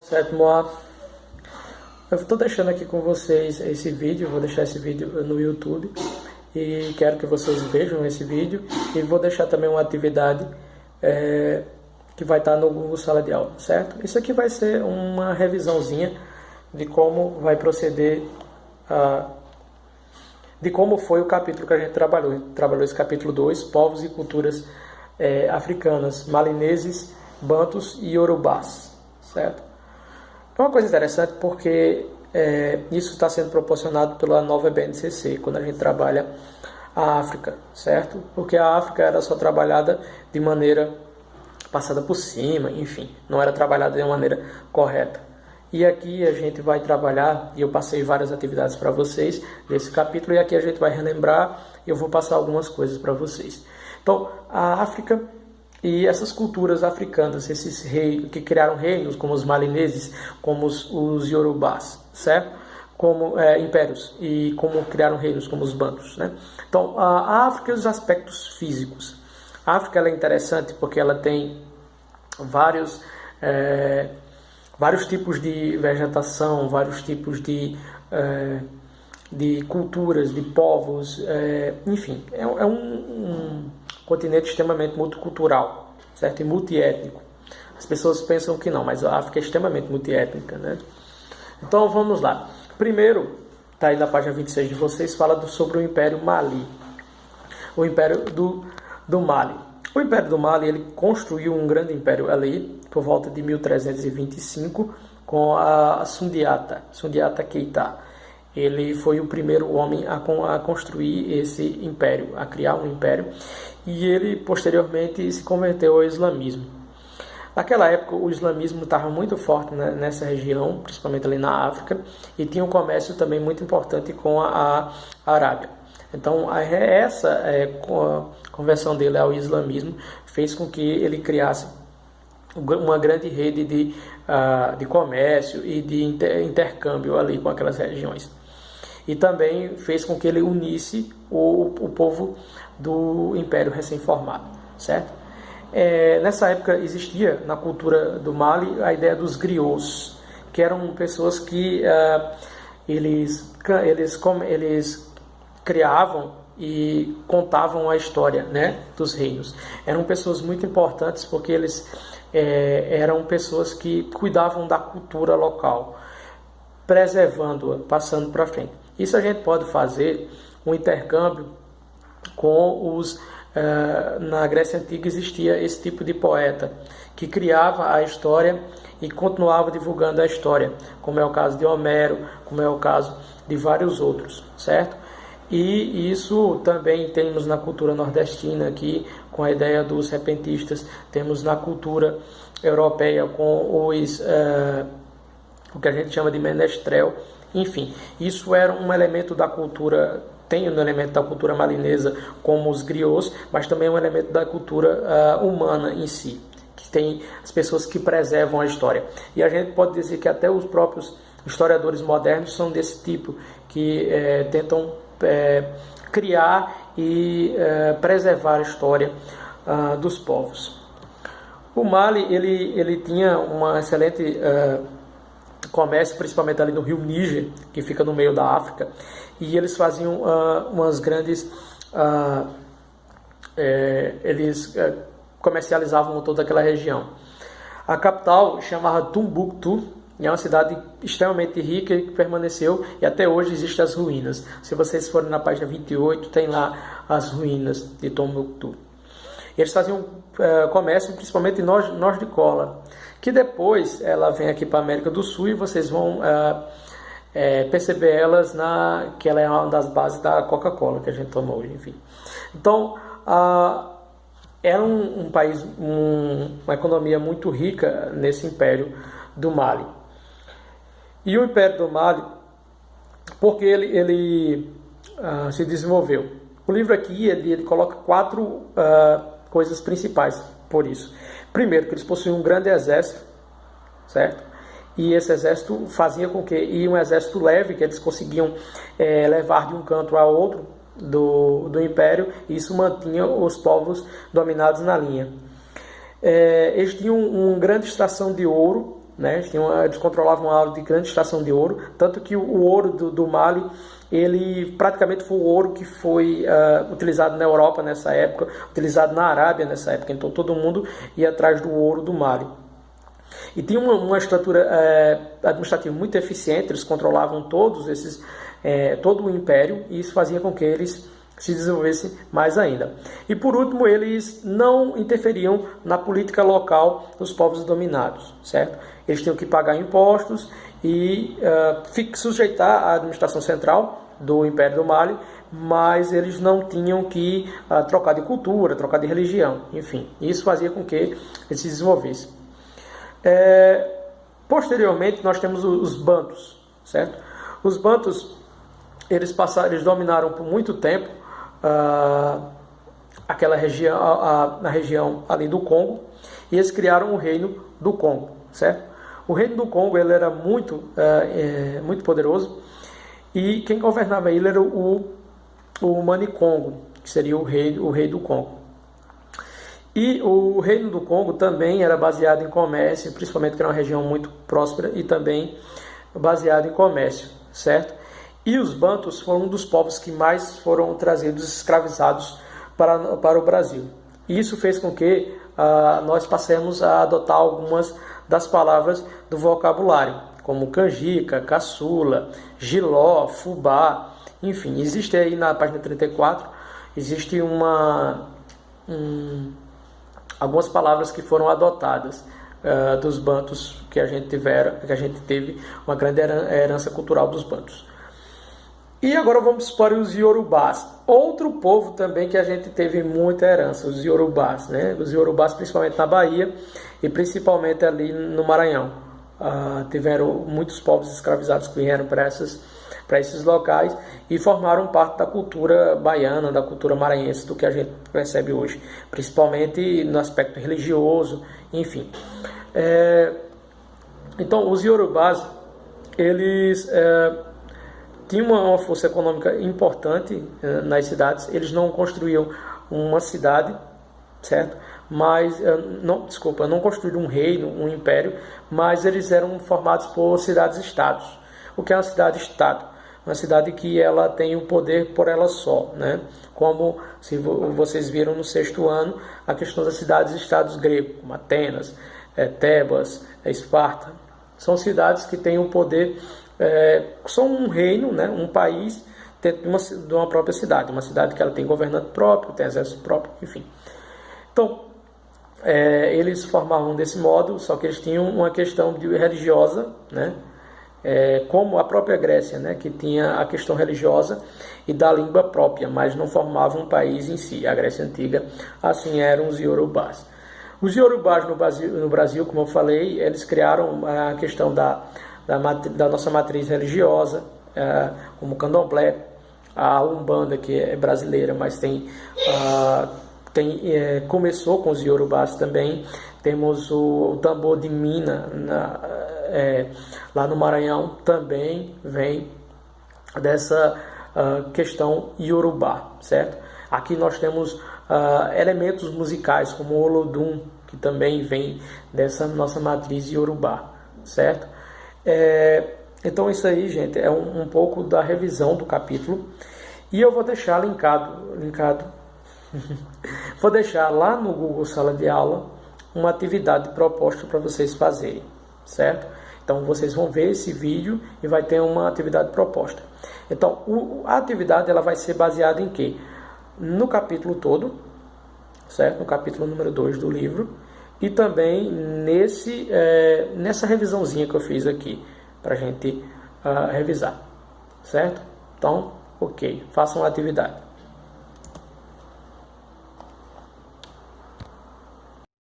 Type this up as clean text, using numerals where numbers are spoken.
Certo, Moá? Eu estou deixando aqui com vocês esse vídeo, vou deixar esse vídeo no YouTube e quero que vocês vejam esse vídeo e vou deixar também uma atividade que vai estar no Google Sala de Aula, certo? Isso aqui vai ser uma revisãozinha de como vai proceder, de como foi o capítulo que a gente trabalhou. A gente trabalhou esse capítulo 2, Povos e Culturas Africanas, Malineses, Bantus e Yorubás, certo? É uma coisa interessante porque isso está sendo proporcionado pela nova BNCC, quando a gente trabalha a África, certo? Porque a África era só trabalhada de maneira passada por cima, enfim, não era trabalhada de uma maneira correta. E aqui a gente vai trabalhar, e eu passei várias atividades para vocês nesse capítulo, e aqui a gente vai relembrar, e eu vou passar algumas coisas para vocês. Então, a África e essas culturas africanas, esses reis que criaram reinos, como os malineses, como os yorubás, certo? Como impérios, e como criaram reinos, como os bantus, né? Então, a África e os aspectos físicos. A África ela é interessante porque ela tem vários tipos de vegetação, vários tipos de culturas, de povos, enfim, é um continente extremamente multicultural, certo? E multiétnico. As pessoas pensam que não, mas a África é extremamente multiétnica, né? Então vamos lá. Primeiro, está aí na página 26 de vocês, fala sobre o Império Mali. O Império do Mali. O Império do Mali ele construiu um grande império ali, por volta de 1325, com a Sundiata Keita. Ele foi o primeiro homem a construir esse império, a criar um império, e ele posteriormente se converteu ao islamismo. Naquela época o islamismo estava muito forte nessa região, principalmente ali na África, e tinha um comércio também muito importante com a Arábia. Então essa conversão dele ao islamismo fez com que ele criasse uma grande rede de comércio e de intercâmbio ali com aquelas regiões. E também fez com que ele unisse o povo do Império recém-formado, certo? Nessa época existia na cultura do Mali a ideia dos griots, que eram pessoas que eles criavam e contavam a história, né, dos reinos. Eram pessoas muito importantes porque eles eram pessoas que cuidavam da cultura local, preservando-a, passando para frente. Isso a gente pode fazer um intercâmbio com na Grécia Antiga existia esse tipo de poeta que criava a história e continuava divulgando a história, como é o caso de Homero, como é o caso de vários outros, certo? E isso também temos na cultura nordestina aqui, com a ideia dos repentistas, temos na cultura europeia com o que a gente chama de menestrel. Enfim, isso era um elemento da cultura, tem um elemento da cultura malinesa como os griots, mas também um elemento da cultura humana em si, que tem as pessoas que preservam a história. E a gente pode dizer que até os próprios historiadores modernos são desse tipo, que tentam criar e preservar a história dos povos. O Mali ele tinha uma excelente comércio, principalmente ali no rio Níger, que fica no meio da África, e eles faziam umas grandes eles comercializavam toda aquela região. A capital chamava Tumbuktu, e é uma cidade extremamente rica e que permaneceu, e até hoje existem as ruínas. Se vocês forem na página 28, tem lá as ruínas de Tumbuktu. Eles faziam comércio principalmente em nós de cola, que depois ela vem aqui para a América do Sul e vocês vão perceber elas que ela é uma das bases da Coca-Cola que a gente toma hoje, enfim. Então, era um país, uma economia muito rica nesse Império do Mali. E o Império do Mali, porque ele se desenvolveu? O livro aqui ele coloca 4 coisas principais por isso. Primeiro, que eles possuíam um grande exército, certo? E esse exército fazia com que um exército leve, que eles conseguiam levar de um canto a outro do império, e isso mantinha os povos dominados na linha. Eles tinham uma grande extração de ouro né? Eles controlavam uma área de grande extração de ouro, tanto que o ouro do Mali, ele praticamente foi o ouro que foi utilizado na Europa nessa época, utilizado na Arábia nessa época, então todo mundo ia atrás do ouro do Mali. E tinha uma estrutura administrativa muito eficiente, eles controlavam todo o império, e isso fazia com que eles se desenvolvessem mais ainda. E por último, eles não interferiam na política local dos povos dominados, certo? Eles tinham que pagar impostos e sujeitar à administração central do Império do Mali, mas eles não tinham que trocar de cultura, trocar de religião, enfim. Isso fazia com que eles se desenvolvessem. Posteriormente, nós temos os bantus, certo? Os bantus, eles dominaram por muito tempo aquela região, na região ali do Congo, e eles criaram o Reino do Congo, certo? O Reino do Congo, ele era muito poderoso, e quem governava ele era o Mani Congo, que seria o rei do Congo. E o Reino do Congo também era baseado em comércio, principalmente que era uma região muito próspera e também baseado em comércio, certo? E os bantus foram um dos povos que mais foram trazidos escravizados para o Brasil. E isso fez com que nós passemos a adotar algumas das palavras do vocabulário, como canjica, caçula, giló, fubá, enfim. Existe aí na página 34, existe algumas palavras que foram adotadas dos bantus que a gente teve uma grande herança cultural dos bantus. E agora vamos para os iorubás. Outro povo também que a gente teve muita herança, os iorubás, né? Os iorubás principalmente na Bahia e principalmente ali no Maranhão. Tiveram muitos povos escravizados que vieram para esses locais e formaram parte da cultura baiana, da cultura maranhense, do que a gente percebe hoje, principalmente no aspecto religioso, enfim. Então, os iorubás, eles tinham uma força econômica importante nas cidades. Eles não construíam uma cidade, certo? Mas, não construíram um reino, um império, mas eles eram formados por cidades-estados. O que é uma cidade-estado? Uma cidade que ela tem o poder por ela só, né? Como se vocês viram no 6º ano, a questão das cidades-estados gregos, como Atenas, Tebas, Esparta. São cidades que têm o poder, são um reino, né? Um país dentro de uma própria cidade. Uma cidade que ela tem governante próprio, tem exército próprio, enfim. Então, eles formavam desse modo, só que eles tinham uma questão religiosa, né? Como a própria Grécia, né? Que tinha a questão religiosa e da língua própria, mas não formavam um país em si. A Grécia Antiga, assim eram os iorubás. Os iorubás no Brasil, como eu falei, eles criaram a questão da nossa matriz religiosa, como o candomblé, a Umbanda, que é brasileira, mas começou com os iorubás também. Temos o tambor de mina lá no Maranhão, também vem dessa questão iorubá, certo? Aqui nós temos elementos musicais como o Olodum, que também vem dessa nossa matriz iorubá, certo? Então isso aí, gente, é um pouco da revisão do capítulo, e eu vou deixar linkado vou deixar lá no Google Sala de Aula uma atividade proposta para vocês fazerem, certo? Então vocês vão ver esse vídeo e vai ter uma atividade proposta. Então a atividade ela vai ser baseada em quê? No capítulo todo, certo? No capítulo número 2 do livro, e também nessa revisãozinha que eu fiz aqui para a gente revisar, certo? Então, ok, façam a atividade.